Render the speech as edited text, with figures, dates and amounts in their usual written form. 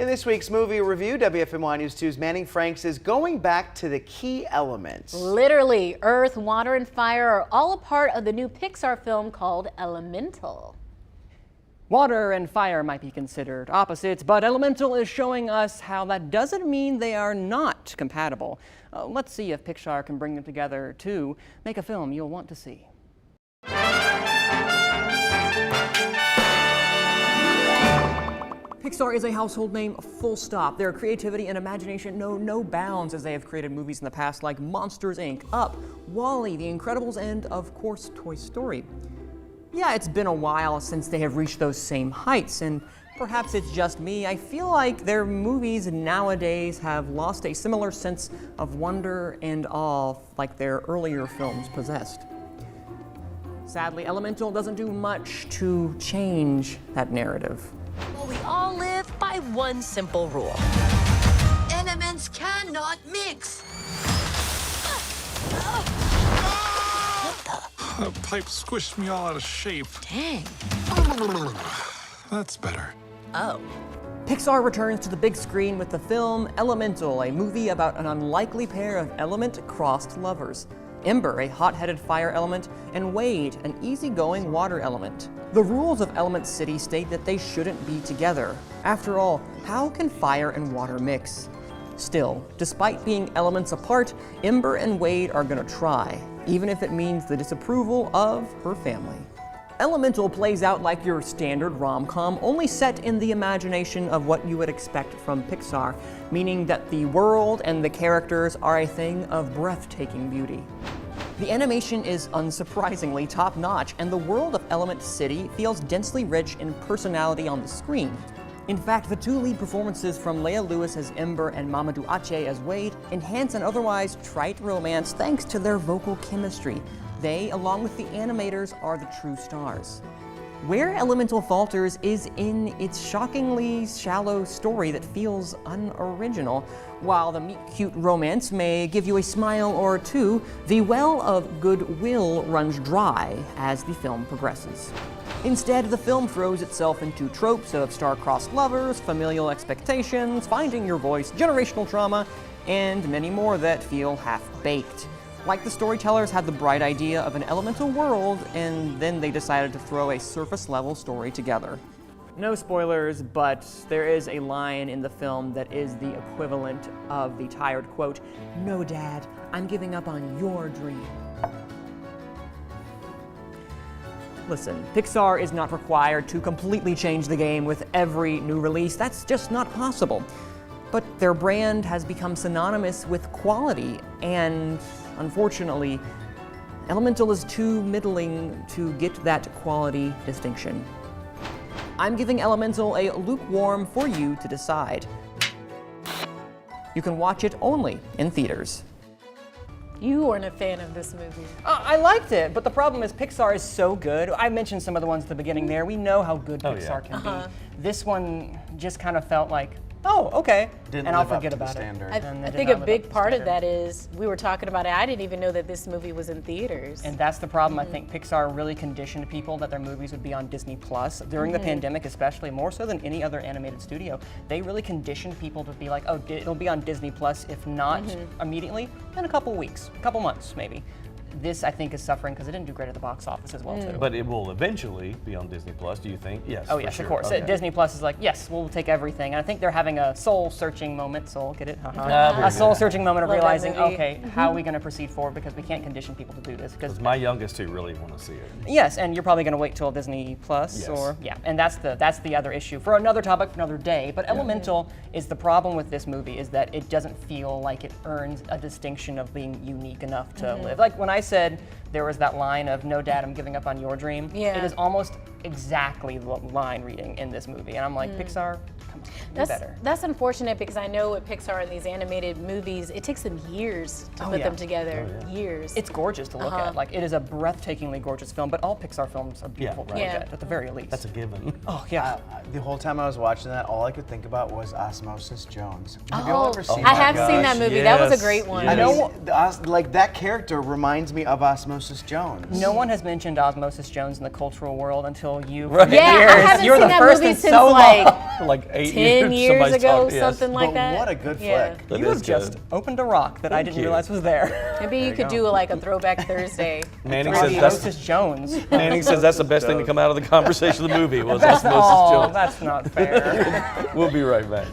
In this week's movie review, WFMY News 2's Manning Franks is going back to the key elements. Literally, earth, water, and fire are all a part of the new Pixar film called Elemental. Water and fire might be considered opposites, but Elemental is showing us how that doesn't mean they are not compatible. Let's see if Pixar can bring them together to make a film you'll want to see. Pixar is a household name, full stop. Their creativity and imagination know no bounds as they have created movies in the past like Monsters, Inc., Up, WALL-E, The Incredibles, and, of course, Toy Story. Yeah, it's been a while since they have reached those same heights, and perhaps it's just me. I feel like their movies nowadays have lost a similar sense of wonder and awe like their earlier films possessed. Sadly, Elemental doesn't do much to change that narrative. Well, we all live by one simple rule. Elements cannot mix. That pipe squished me all out of shape. Dang. That's better. Oh. Pixar returns to the big screen with the film Elemental, a movie about an unlikely pair of element-crossed lovers. Ember, a hot-headed fire element, and Wade, an easygoing water element. The rules of Element City state that they shouldn't be together. After all, how can fire and water mix? Still, despite being elements apart, Ember and Wade are gonna try, even if it means the disapproval of her family. Elemental plays out like your standard rom-com, only set in the imagination of what you would expect from Pixar, meaning that the world and the characters are a thing of breathtaking beauty. The animation is unsurprisingly top-notch, and the world of Element City feels densely rich in personality on the screen. In fact, the two lead performances from Leia Lewis as Ember and Mamadou Ache as Wade enhance an otherwise trite romance thanks to their vocal chemistry. They, along with the animators, are the true stars. Where Elemental falters is in its shockingly shallow story that feels unoriginal. While the meet-cute romance may give you a smile or two, the well of goodwill runs dry as the film progresses. Instead, the film throws itself into tropes of star-crossed lovers, familial expectations, finding your voice, generational trauma, and many more that feel half-baked. Like the storytellers had the bright idea of an elemental world, and then they decided to throw a surface-level story together. No spoilers, but there is a line in the film that is the equivalent of the tired quote, "No, Dad, I'm giving up on your dream." Listen, Pixar is not required to completely change the game with every new release. That's just not possible. But their brand has become synonymous with quality, and unfortunately, Elemental is too middling to get that quality distinction. I'm giving Elemental a lukewarm for you to decide. You can watch it only in theaters. You weren't a fan of this movie. I liked it, but the problem is Pixar is so good. I mentioned some of the ones at the beginning there. We know how good Pixar can be. This one just kind of felt like, oh, okay, and I'll forget about it. I think a big part of that is, we were talking about it, I didn't even know that this movie was in theaters. And that's the problem. I think Pixar really conditioned people that their movies would be on Disney Plus. During the pandemic especially, more so than any other animated studio, they really conditioned people to be like, oh, it'll be on Disney Plus, if not immediately, in a couple weeks, a couple months maybe. This, I think, is suffering because it didn't do great at the box office as well, too. But it will eventually be on Disney Plus, do you think? Yes. Oh, yes, sure. of course. Okay. Disney Plus is like, yes, we'll take everything. And I think they're having a soul-searching moment. Soul, get it? A soul-searching moment of realizing, okay, how are we going to proceed forward? Because we can't condition people to do this. Because my youngest two really want to see it. Yes, and you're probably going to wait till Disney Plus, or and that's the other issue for another topic, for another day. But Elemental is the problem with this movie is that it doesn't feel like it earns a distinction of being unique enough to live. Like when I said there was that line of "No, Dad, I'm giving up on your dream." Yeah. It is almost exactly the line reading in this movie, and I'm like, Pixar, come on, do better. That's unfortunate because I know with Pixar and these animated movies, it takes them years to put them together. Years. It's gorgeous to look at. Like, it is a breathtakingly gorgeous film, but all Pixar films are beautiful to look at the very least. That's a given. Oh, yeah. The whole time I was watching that, all I could think about was Osmosis Jones. Have you all ever seen I that? have seen that movie. That was a great one. I know, like, that character reminds me of Osmosis Jones. No one has mentioned Osmosis Jones in the cultural world until you. Yeah, I haven't You're seen the that first movie in since so like like 8 10 years somebody's ago, talked- yes. something like But that. what a good Yeah. flick. That You is have just good. opened a rock that I didn't you. realize was there. Maybe you could do like a Throwback Thursday. Manning Maybe says that's Osmosis Jones. Manning says that's the best thing to come out of the conversation of the movie was Osmosis Oh, Jones. that's not fair. We'll be right back.